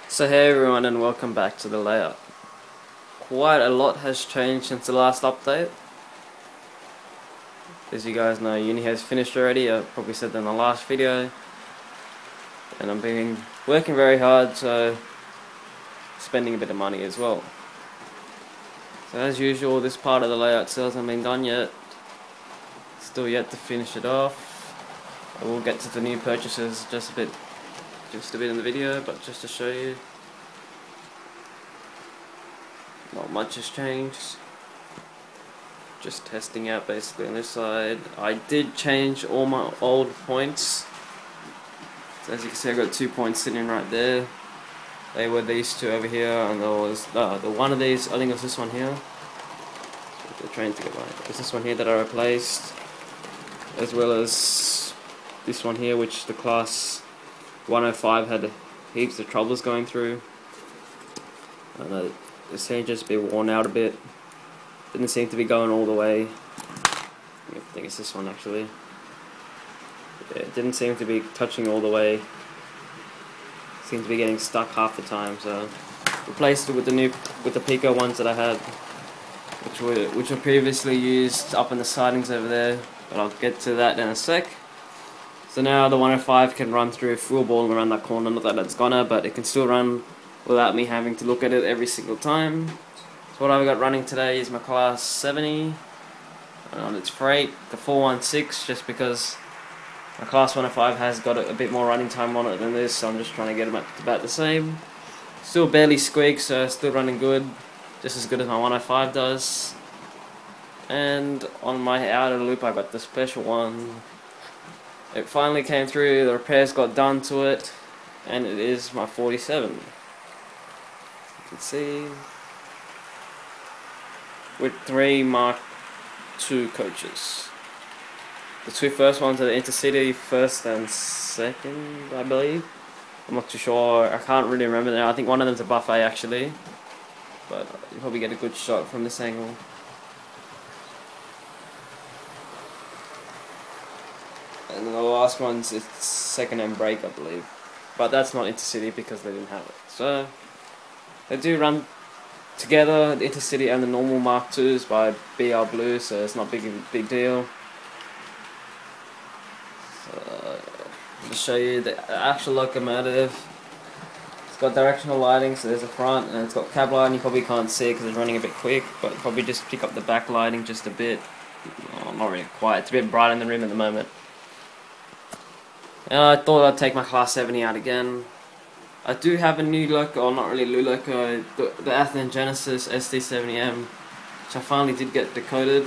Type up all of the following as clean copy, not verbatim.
So hey everyone, and welcome back to the layout. Quite a lot has changed since the last update. As you guys know, uni has finished already. I probably said that in the last video. And I'm been working very hard, so spending a bit of money as well. So as usual, this part of the layout still hasn't been done yet. Still yet to finish it off. I will get to the new purchases just a bit in the video, but just to show you, not much has changed. Just testing out basically on this side. I did change all my old points. So as you can see, I got 2 points sitting right there. They were these two over here, and there was the one of these. I think it was this one here. The train to get by. It was this one here that I replaced, as well as this one here, which the class 105 had heaps of troubles going through. And it seemed just to be worn out a bit. Didn't seem to be going all the way. I think it's this one actually. Yeah, it didn't seem to be touching all the way. Seemed to be getting stuck half the time, so replaced it with the Pico ones that I had, which were previously used up in the sidings over there. But I'll get to that in a sec. So now the 105 can run through full ball around that corner. Not that it's gonna, but it can still run without me having to look at it every single time. So what I've got running today is my class 70 on its freight, the 416, just because my class 105 has got a bit more running time on it than this, so I'm just trying to get them up to about the same. Still barely squeaks, so still running good, just as good as my 105 does. And on my outer loop I got the special one. It finally came through, the repairs got done to it, and it is my 47. You can see, with 3 Mark II coaches. The 2 first ones are the Intercity, first and second, I believe. I'm not too sure, I can't really remember now. I think one of them's a buffet actually, but you probably get a good shot from this angle. And then the last one's its second-hand brake, I believe. But that's not Intercity because they didn't have it. So they do run together, the Intercity and the normal Mark IIs by BR Blue, so it's not big deal. So to show you the actual locomotive, it's got directional lighting, so there's a front, and it's got cab lighting. You probably can't see it because it's running a bit quick, but probably just pick up the back lighting just a bit. Oh, not really quite, it's a bit bright in the room at the moment. And I thought I'd take my class 70 out again. I do have a new loco, or not really new loco, the Athearn Genesis SD70M, which I finally did get decoded.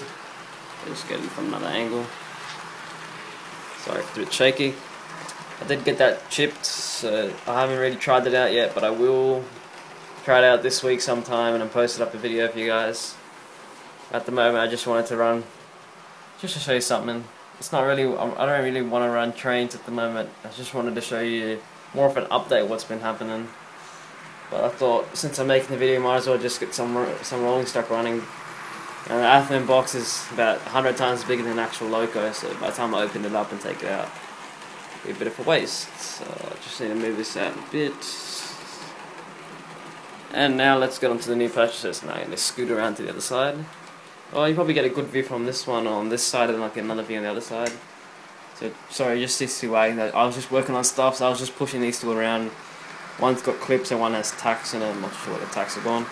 I'll just get it from another angle. Sorry if it's a bit shaky. I did get that chipped, so I haven't really tried it out yet, but I will try it out this week sometime and then post up a video for you guys. At the moment I just wanted to run, just to show you something. It's not really, I don't really want to run trains at the moment. I just wanted to show you more of an update of what's been happening. But I thought, since I'm making the video, might as well just get some rolling stock running. And the Athearn box is about 100 times bigger than an actual loco, so by the time I open it up and take it out, it'll be a bit of a waste. So I just need to move this out a bit. And now let's get on to the new purchases. Now I'm going to scoot around to the other side. Oh, you probably get a good view from this one on this side, and then I'll get another view on the other side. So, sorry, just this way. I was just working on stuff, so I was just pushing these two around. One's got clips and one has tacks in it. I'm not sure where the tacks are gone.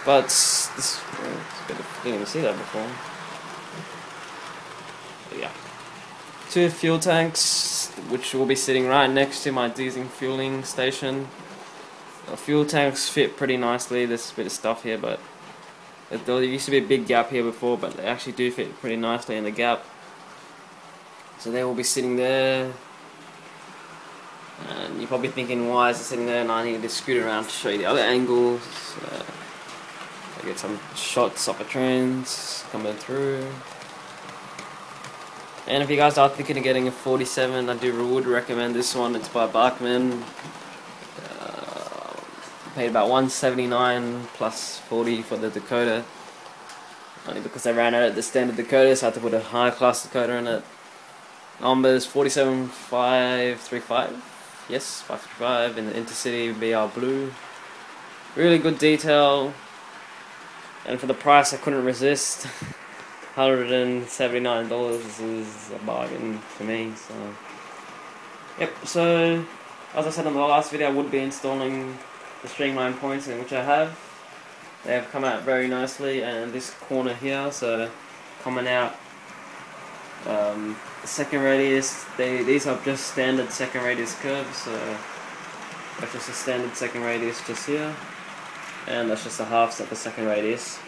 But this, it's a bit of, didn't even see that before. But yeah. 2 fuel tanks, which will be sitting right next to my diesel fueling station. The fuel tanks fit pretty nicely. There's a bit of stuff here, but there used to be a big gap here before, but they actually do fit pretty nicely in the gap. So they will be sitting there. And you're probably thinking, why is it sitting there? And I need to scoot around to show you the other angles. I get some shots of the trains coming through. And if you guys are thinking of getting a 47, I would recommend this one. It's by Bachmann. Paid about $179 plus 40 for the decoder. Only because they ran out of the standard decoder, so I had to put a high class decoder in it. Numbers 47535. Yes, 555 in the Intercity BR Blue. Really good detail, and for the price I couldn't resist. $179 is a bargain for me. So yep, so as I said in the last video, I would be installing the Streamline points, in which I have. They have come out very nicely, and this corner here, so coming out second radius, these are just standard second radius curves, so that's just a standard second radius just here, and that's just a half step of second radius,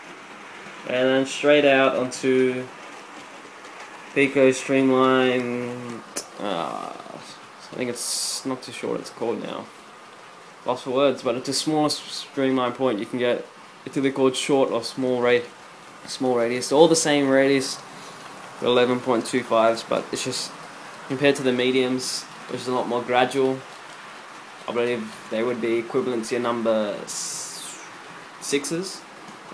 and then straight out onto Pico Streamline. I think it's not too sure what it's called now. Lost for words, but it's a small Streamline point you can get. It's either called short or small radius. All the same radius, 11.25s, but it's just compared to the mediums, which is a lot more gradual. I believe they would be equivalent to your number 6s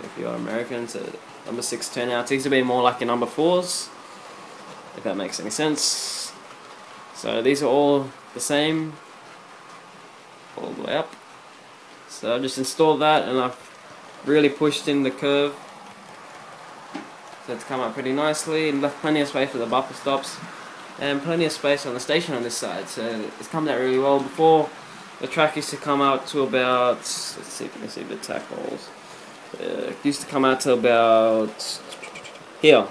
if you're American. So number 6 turnouts. These would be more like your number 4s, if that makes any sense. So these are all the same, all the way up. So I just installed that, and I've really pushed in the curve so it's come out pretty nicely, and left plenty of space for the buffer stops and plenty of space on the station on this side, so it's come out really well. Before, the track used to come out to about, let's see if you can see the tack holes, it used to come out to about here.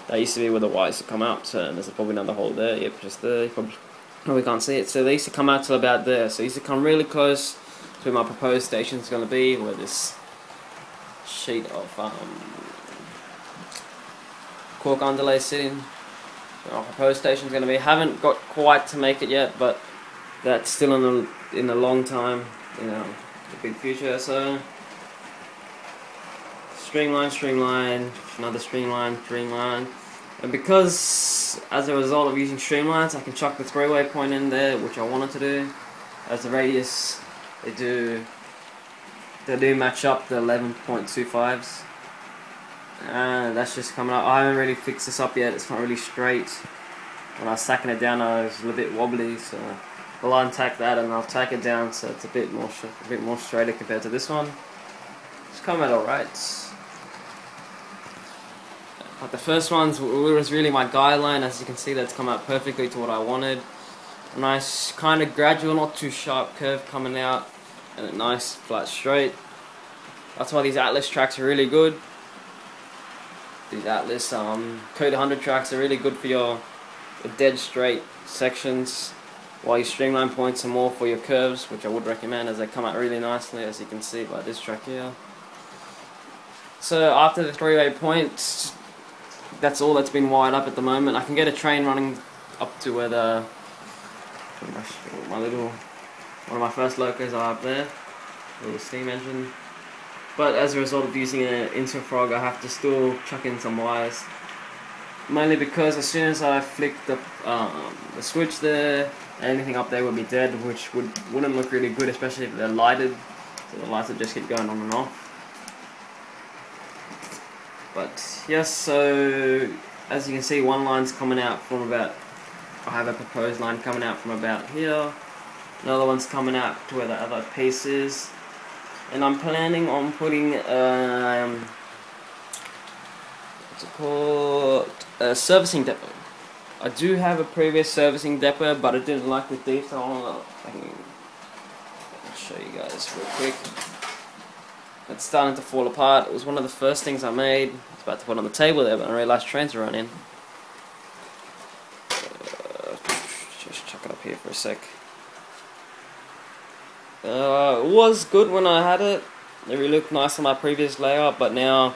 That used to be where the wires would come out, so there's probably another hole there. Yep, just there. You probably can't see it. So they used to come out to about there, so it used to come really close to where my proposed station is going to be, where this sheet of cork underlay sitting. Our proposed station is going to be. Haven't got quite to make it yet, but that's still in a long time, you know, the big future. So streamline, another streamline, and because as a result of using streamlines, I can chuck the three-way point in there, which I wanted to do. As the radius, they do match up the 11.25s. And that's just coming up. I haven't really fixed this up yet. It's not really straight. When I was tacking it down, I was a little bit wobbly, so I'll untack that and I'll tack it down so it's a bit more straighter compared to this one. It's come out alright. But the first ones was really my guideline. As you can see, that's come out perfectly to what I wanted. A nice kind of gradual, not too sharp curve coming out, and a nice flat straight. That's why these Atlas tracks are really good. These Atlas Code 100 tracks are really good for your dead straight sections, while your streamline points are more for your curves, which I would recommend, as they come out really nicely, as you can see by this track here. So after the three-way points, that's all that's been wired up at the moment. I can get a train running up to where one of my first locos are up there, little steam engine. But as a result of using an Interfrog, I have to still chuck in some wires. Mainly because as soon as I flick the switch there, anything up there would be dead, which wouldn't look really good, especially if they're lighted. So the lights would just keep going on and off. But yes, so as you can see, one line's coming out from about, I have a proposed line coming out from about here. Another one's coming out to where the other piece is. And I'm planning on putting what's it called? A servicing depot. I do have a previous servicing depot, but I didn't like the detail on it. I'll show you guys real quick. It's starting to fall apart. It was one of the first things I made. I was about to put it on the table there, but I realized trains were running. Just chuck it up here for a sec. It was good when I had it. It really looked nice on my previous layout, but now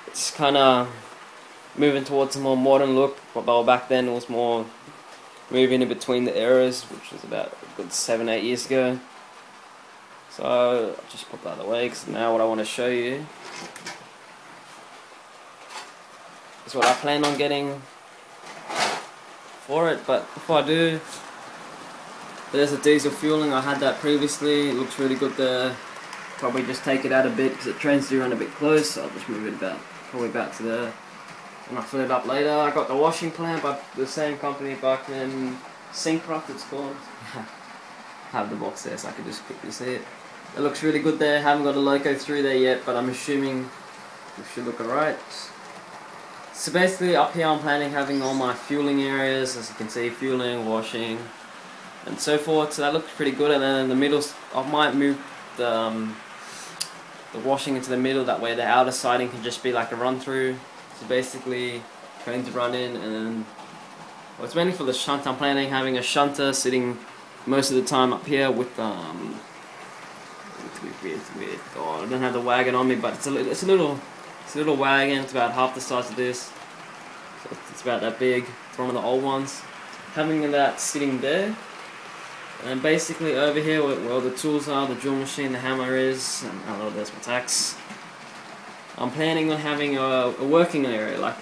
it's kind of moving towards a more modern look. But back then it was more moving in between the eras, which was about a good 7-8 years ago. So I'll just put that away, because now what I want to show you is what I plan on getting for it. But before I do, there's a diesel fueling. I had that previously. It looks really good there. Probably just take it out a bit because the trains do run a bit close. So I'll just move it probably back to there. And I'll fill it up later. I got the washing clamp by the same company, Bachmann. Syncroft it's called. Have the box there so I can just quickly see it. It looks really good there. Haven't got a logo through there yet, but I'm assuming it should look alright. So basically up here I'm planning having all my fueling areas, as you can see, fueling, washing, and so forth. So that looks pretty good. And then in the middle, I might move the washing into the middle. That way the outer siding can just be like a run through. So basically, going to run in, and then well, it's mainly for the shunt. I'm planning having a shunter sitting most of the time up here with oh, I don't have the wagon on me, but it's a little wagon. It's about half the size of this, so it's about that big. It's one of the old ones. Having that sitting there, and basically over here where all the tools are, the drill machine, the hammer is, and oh, there's my tacks. I'm planning on having a working area, like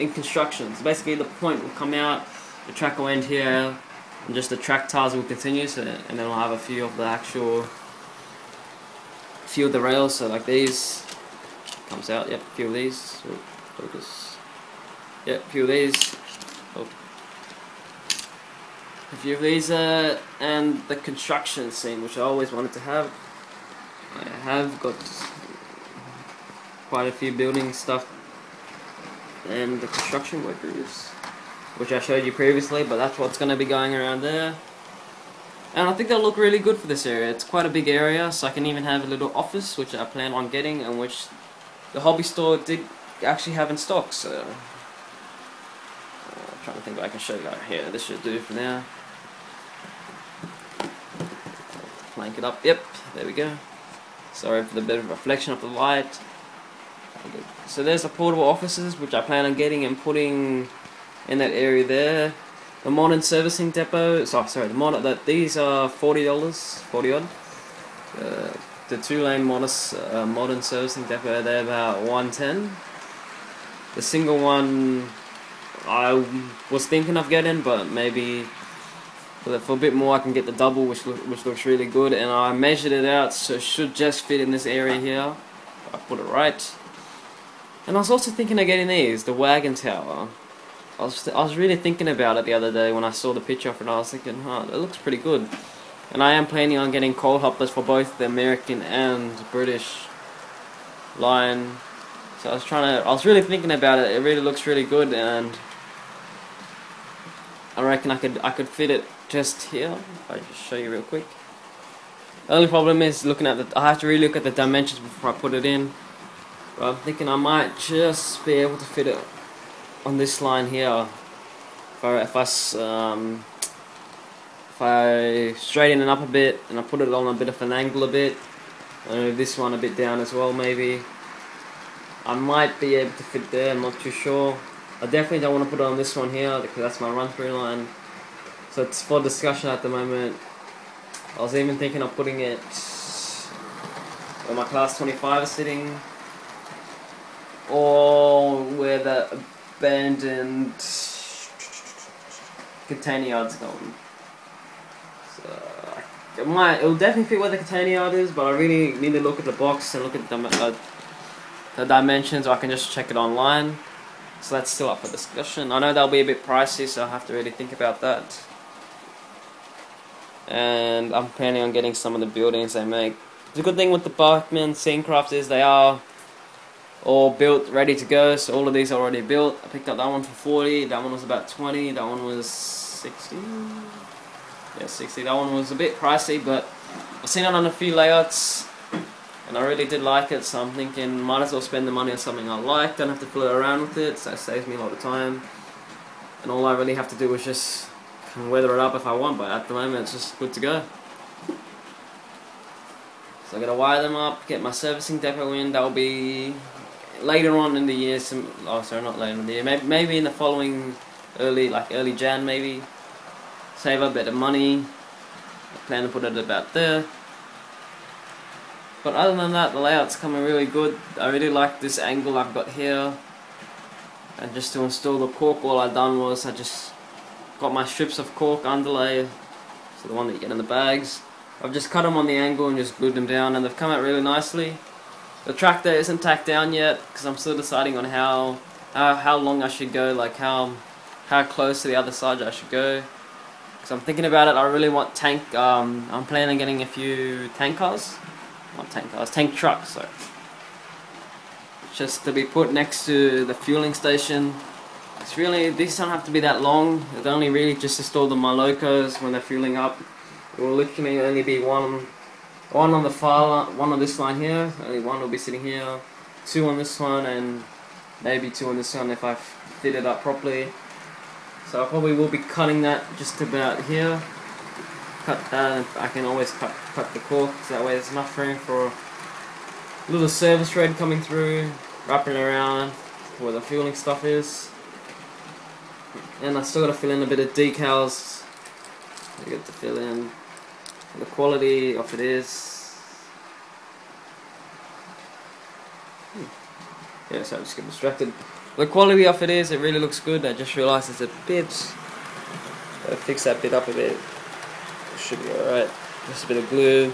in construction. So basically the point will come out, the track will end here, and just the track tires will continue. So, and then I'll have a few of the rails. So like these comes out. Yep, a few of these. Oh, focus. Yep, a few of these. Oh. A few of these, and the construction scene, which I always wanted to have. I have got quite a few building stuff, and the construction workers, which I showed you previously, but that's what's going to be going around there. And I think they'll look really good for this area. It's quite a big area, so I can even have a little office, which I plan on getting, and which the hobby store did actually have in stock. So I'm trying to think what I can show you guys here. This should do for now. Plank it up. Yep, there we go. Sorry for the bit of reflection of the light. So there's the portable offices, which I plan on getting and putting in that area there. The modern servicing depot. These are $40, 40 odd. The 2-lane modern servicing depot, they're about $110. The single one I was thinking of getting, but maybe for a bit more I can get the double, which looks really good. And I measured it out, so it should just fit in this area here. I put it right. And I was also thinking of getting these, the wagon tower. I was really thinking about it the other day when I saw the picture of it, and I was thinking, it looks pretty good. And I am planning on getting coal hoppers for both the American and British line. So I was really thinking about it. It really looks really good, and I reckon I could fit it just here. If I just show you real quick. The only problem is I have to really look at the dimensions before I put it in. But I'm thinking I might just be able to fit it on this line here. If I straighten it up a bit and I put it on a bit of an angle a bit, and move this one a bit down as well, maybe I might be able to fit there. I'm not too sure. I definitely don't want to put it on this one here because that's my run-through line. So it's for discussion at the moment. I was even thinking of putting it where my class 25 is sitting, or where the abandoned container yard's going. So it'll definitely fit where the container yard is, but I really need to look at the box and look at the dimensions, or I can just check it online. So that's still up for discussion. I know that'll be a bit pricey, so I'll have to really think about that. And I'm planning on getting some of the buildings they make. The good thing with the Bachmann Syncroft is they are all built, ready to go. So all of these are already built. I picked up that one for 40. That one was about 20. That one was 60. Yeah, 60. That one was a bit pricey, but I've seen it on a few layouts, and I really did like it. So I'm thinking, might as well spend the money on something I like. Don't have to fool around with it, so it saves me a lot of time. And all I really have to do is just weather it up if I want, but at the moment it's just good to go. So I'm gonna wire them up, get my servicing depot in. That'll be later on in the year. Not later in the year. Maybe in the following early Jan maybe. Save a bit of money. I plan to put it about there. But other than that, the layout's coming really good. I really like this angle I've got here. And just to install the cork, all I've done was I just got my strips of cork underlay, so the one that you get in the bags. I've just cut them on the angle and just glued them down, and they've come out really nicely. The tractor isn't tacked down yet because I'm still deciding on how long I should go, like how close to the other side I should go. So I'm thinking about it. I really want tank. I'm planning on getting a few tank cars, not tank cars, tank trucks. So just to be put next to the fueling station. These don't have to be that long. It's only really just to store my locos when they're fueling up. It will literally only be one on the one on this line here. Only one will be sitting here, 2 on this one, and maybe 2 on this one if I fit it up properly. So I probably will be cutting that just about here. Cut that. I can always cut the cork, so that way there's enough room for a little service thread coming through, wrapping around where the fueling stuff is. And I still got to fill in a bit of decals. I get to fill in the quality of it is. Yeah, so I just get distracted. The quality of it is, it really looks good. I just realised it's a bit. Gotta fix that bit up a bit. Should be alright. Just a bit of glue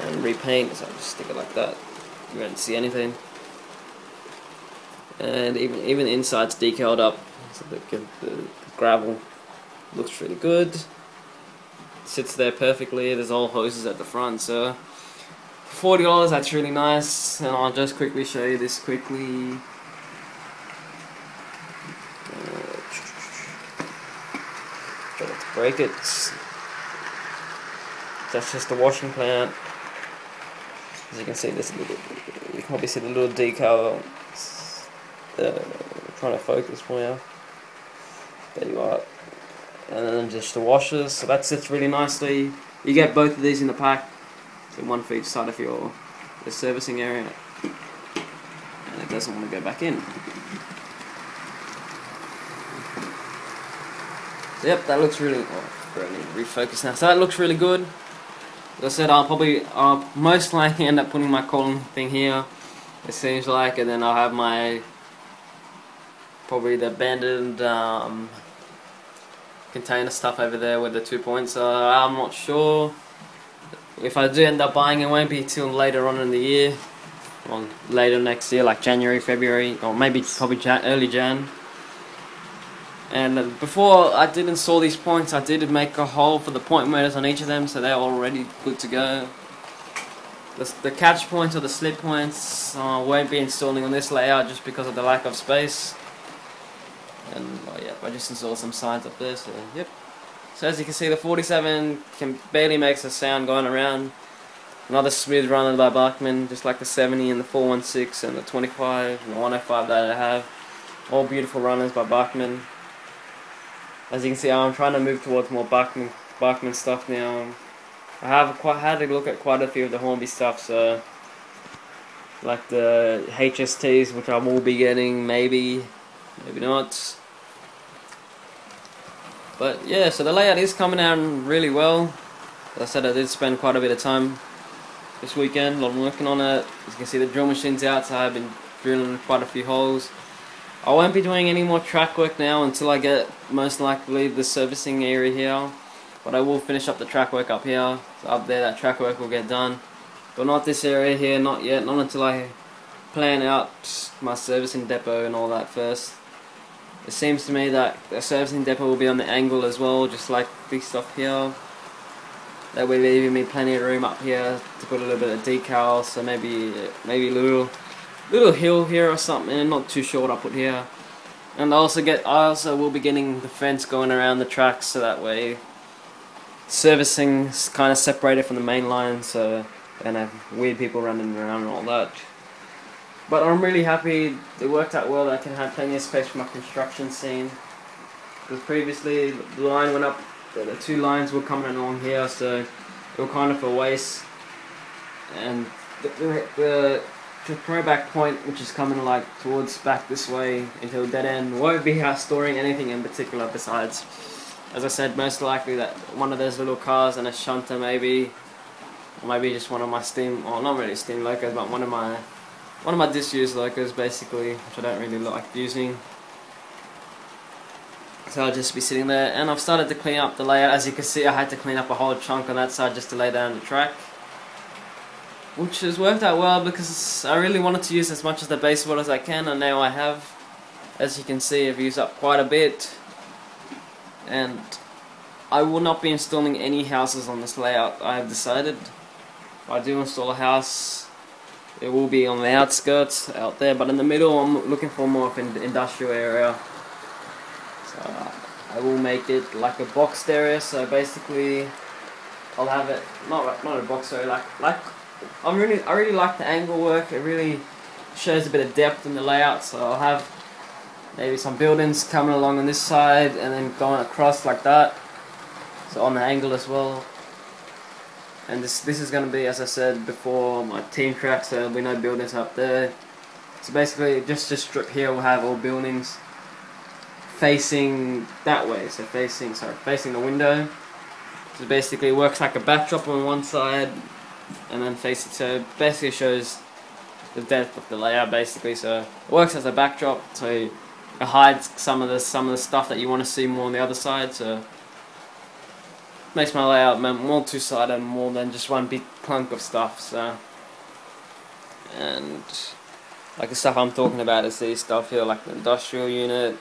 and repaint, so I'll just stick it like that. You won't see anything. And even the inside's decaled up. So the gravel looks really good. Sits there perfectly. There's all hoses at the front, so for $40 that's really nice. And I'll just quickly show you this quickly. Try not to break it. That's just the washing plant. As you can see, this little, you can probably see the little decal. Trying to focus for you. There you are. And then just the washers. So that sits really nicely. You get both of these in the pack. So one for each side of your servicing area. And it doesn't want to go back in. So yep, that looks really. Refocus now. So that looks really good. As I said, I'll most likely end up putting my column thing here. It seems like, and then I'll have my probably the abandoned container stuff over there where the 2 points are. I'm not sure. If I do end up buying, it won't be till later on in the year, or later next year, like January, February, or maybe probably early Jan. And before I did install these points, I did make a hole for the point motors on each of them, so they're already good to go. The catch points or the slip points won't be installing on this layout just because of the lack of space. And yeah, I just installed some signs up there, so yep. So as you can see, the 47 barely makes a sound going around. Another smooth runner by Bachmann, just like the 70 and the 416 and the 25 and the 105 that I have. All beautiful runners by Bachmann. As you can see, I'm trying to move towards more Bachmann stuff now. I have had to look at quite a few of the Hornby stuff, so like the HSTs, which I will be getting, maybe not. But yeah, so the layout is coming out really well. As I said, I did spend quite a bit of time this weekend. I'm working on it. As you can see, the drill machine's out, so I've been drilling quite a few holes. I won't be doing any more track work now until I get most likely the servicing area here. But I will finish up the track work up here. So up there, that track work will get done. But not this area here, not yet. Not until I plan out my servicing depot and all that first. It seems to me that the servicing depot will be on the angle as well, just like this stuff here. That will leave me plenty of room up here to put a little bit of decal, so maybe a little hill here or something. Not too sure what I'll put here. And I also will be getting the fence going around the tracks, so that way servicing's kind of separated from the main line, so I don't have weird people running around and all that. But I'm really happy it worked out well that I can have plenty of space for my construction scene. Because previously the line went up, the 2 lines were coming along here, so they were kind of a waste. And the throwback point, which is coming like towards back this way into a dead end, won't be storing anything in particular besides, as I said, most likely that one of those little cars and a shunter maybe, or maybe just one of my steam, or not really steam locos, but one of my disused locos basically, which I don't really like using. So I'll just be sitting there, and I've started to clean up the layout. As you can see, I had to clean up a whole chunk on that side just to lay down the track, which has worked out well because I really wanted to use as much of the baseboard as I can, and now I have. As you can see, I've used up quite a bit, and I will not be installing any houses on this layout. I have decided if I do install a house, it will be on the outskirts out there, but in the middle I'm looking for more of an industrial area. So I will make it like a boxed area, so basically I'll have it not a box area, like I really like the angle work. It really shows a bit of depth in the layout, so I'll have maybe some buildings coming along on this side and then going across like that, so on the angle as well. And this is going to be, as I said before, my team track, so there'll be no buildings up there. So basically just this strip here will have all buildings facing that way, so facing the window. So basically it works like a backdrop on one side and then facing, so it basically shows the depth of the layout basically. So it works as a backdrop, so it hides some of the stuff that you want to see more on the other side. So makes my layout more two-sided, more than just one big clunk of stuff. So, and like the stuff I'm talking about is these stuff here, like the industrial unit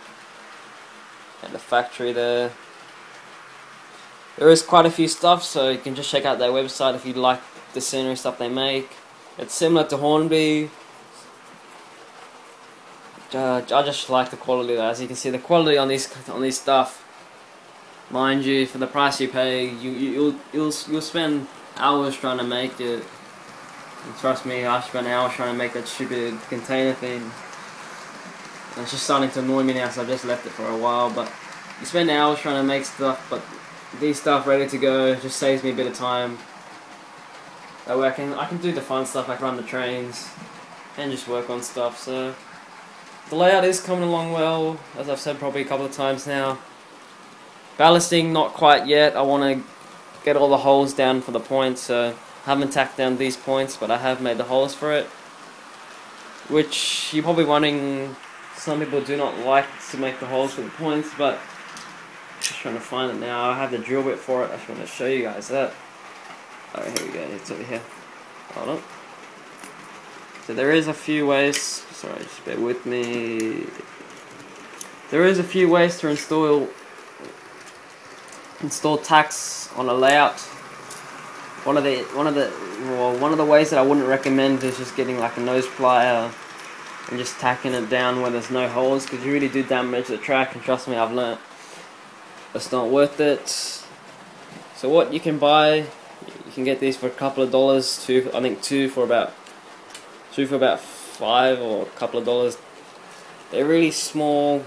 and the factory there. There is quite a few stuff, so you can just check out their website if you like the scenery stuff they make. It's similar to Hornby. I just like the quality. As you can see, the quality on these stuff. Mind you, for the price you pay, you'll spend hours trying to make it. And trust me, I spent hours trying to make that stupid container thing. And it's just starting to annoy me now, so I just left it for a while. But you spend hours trying to make stuff, but these stuff ready to go just saves me a bit of time. That way I can do the fun stuff like run the trains and just work on stuff. So the layout is coming along well, as I've said probably a couple of times now. Ballasting not quite yet. I want to get all the holes down for the points. So I haven't tacked down these points, but I have made the holes for it. Which you're probably wondering, some people do not like to make the holes for the points, but just trying to find it now. I have the drill bit for it. I just want to show you guys that. Oh, here we go. It's over here. Hold on. So there is a few ways. Sorry, just bear with me. There is a few ways to install tacks on a layout. One of the ways that I wouldn't recommend is just getting like a nose plier and just tacking it down where there's no holes, because you really do damage the track, and trust me, I've learnt it's not worth it. So what you can buy, you can get these for a couple of dollars. I think two for about $5 or a couple of dollars. They're really small,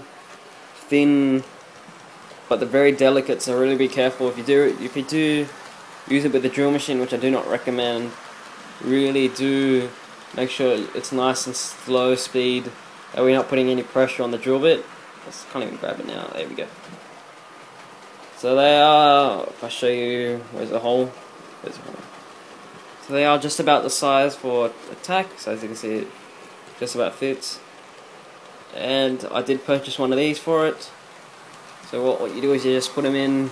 thin, but they're very delicate, so really be careful. If you do use it with the drill machine, which I do not recommend, really do make sure it's nice and slow speed, that we're not putting any pressure on the drill bit. I can't even grab it now. There we go. So they are, if I show you, where's the hole? There's a hole. So they are just about the size for a tack, so as you can see it just about fits. And I did purchase one of these for it. So what you do is you just put them in,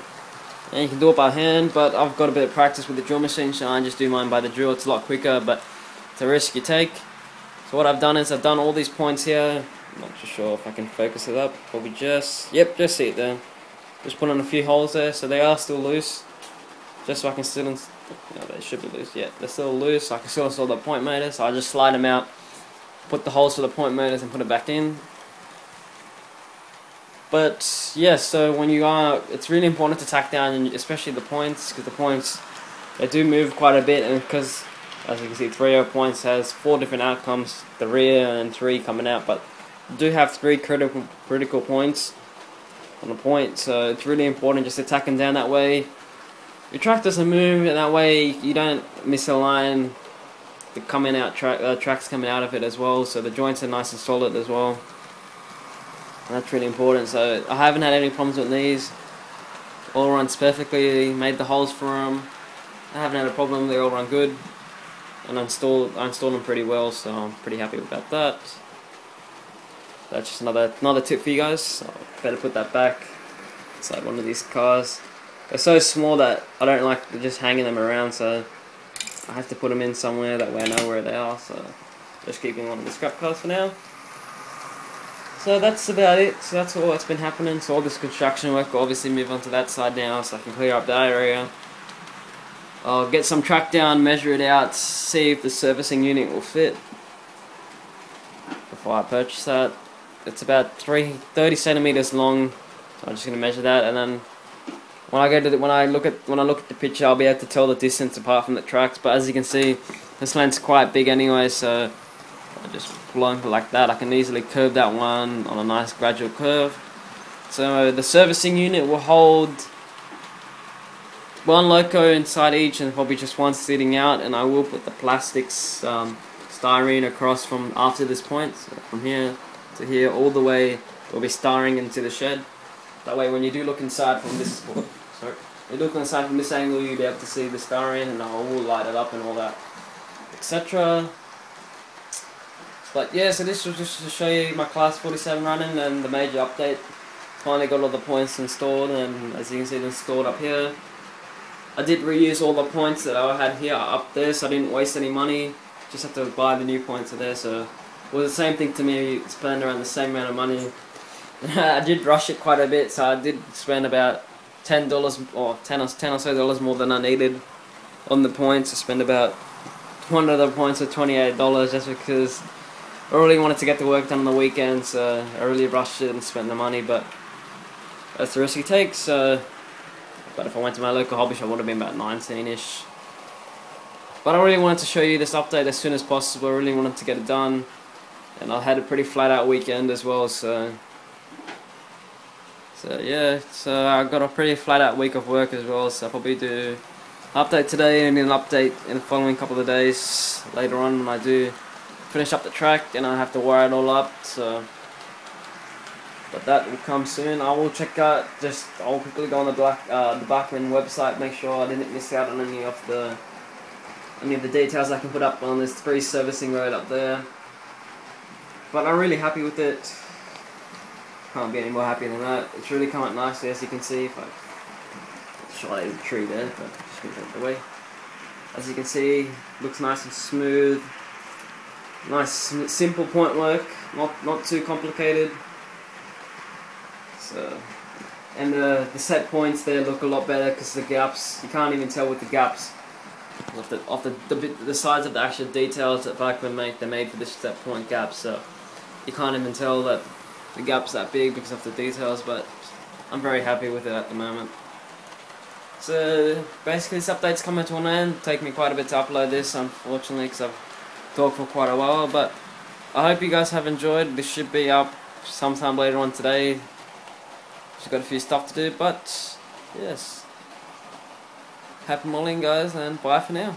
and you can do it by hand, but I've got a bit of practice with the drill machine, so I just do mine by the drill. It's a lot quicker, but it's a risk you take. So what I've done is I've done all these points here. I'm not too sure if I can focus it up. Probably just see it there. Just put on a few holes there, so they are still loose. Just so I can still, no, they should be loose. Yeah, they're still loose. I can still install the point motors, so I just slide them out, put the holes for the point motors, and put it back in. But yeah, so when you are, it's really important to tack down, and especially the points, because the points, they do move quite a bit, and because as you can see, 3 points has 4 different outcomes, the rear and 3 coming out, but you do have 3 critical points on the point, so it's really important just to tack them down that way. Your track doesn't move, and that way you don't misalign the tracks coming out of it as well, so the joints are nice and solid as well. And that's really important. So I haven't had any problems with these. All runs perfectly. Made the holes for them. I haven't had a problem. They all run good. And I installed them pretty well, so I'm pretty happy about that. That's just another tip for you guys. So better put that back inside one of these cars. They're so small that I don't like just hanging them around, so I have to put them in somewhere. That way I know where they are. So just keep them on the scrap cars for now. So that's about it. So that's all that's been happening. So all this construction work will obviously move on to that side now, so I can clear up that area. I'll get some track down, measure it out, see if the servicing unit will fit before I purchase that. It's about 30 centimeters long. So I'm just gonna measure that, and then when I look at the picture, I'll be able to tell the distance apart from the tracks. But as you can see, this length's quite big anyway, so I just blow like that. I can easily curve that one on a nice gradual curve. So the servicing unit will hold one loco inside each, and probably just one sitting out. And I will put the plastics styrene across from after this point, so from here to here, all the way will be styrene into the shed. That way, when you do look inside from this, angle, you'll be able to see the styrene, and I will light it up and all that, etc. But yeah, so this was just to show you my Class 47 running and the major update. Finally got all the points installed, and as you can see, they're installed up here. I did reuse all the points that I had here up there, so I didn't waste any money. Just have to buy the new points there, so it was the same thing to me, spend around the same amount of money. I did rush it quite a bit, so I did spend about $10 or $10 or so more than I needed on the points. I spent about one of the points of $28 just because I really wanted to get the work done on the weekend, so I really rushed it and spent the money, but that's the risk you take. So, but if I went to my local hobby shop, it would have been about 19-ish. But I really wanted to show you this update as soon as possible. I really wanted to get it done, and I had a pretty flat out weekend as well, so yeah, so I got a pretty flat out week of work as well, so I'll probably do an update today and an update in the following couple of days later on when I do finish up the track, and I have to wire it all up, so but that will come soon. I will check out, I'll quickly go on the Bachmann website, make sure I didn't miss out on any of the details I can put up on this free servicing road up there. But I'm really happy with it. Can't be any more happy than that. It's really come out nicely, as you can see. If I shot a tree there, but just move it away. As you can see, looks nice and smooth. Nice, simple point work. Not too complicated. So, and the set points there look a lot better because the gaps, you can't even tell with the gaps. Off the sides of the actual details that Bachmann they made for this set point gap, so you can't even tell that the gap's that big because of the details, but I'm very happy with it at the moment. So basically this update's coming to an end. It'll take me quite a bit to upload this, unfortunately, because I've talked for quite a while, but I hope you guys have enjoyed. This should be up sometime later on today. Just got a few stuff to do, but yes. Happy modeling, guys, and bye for now.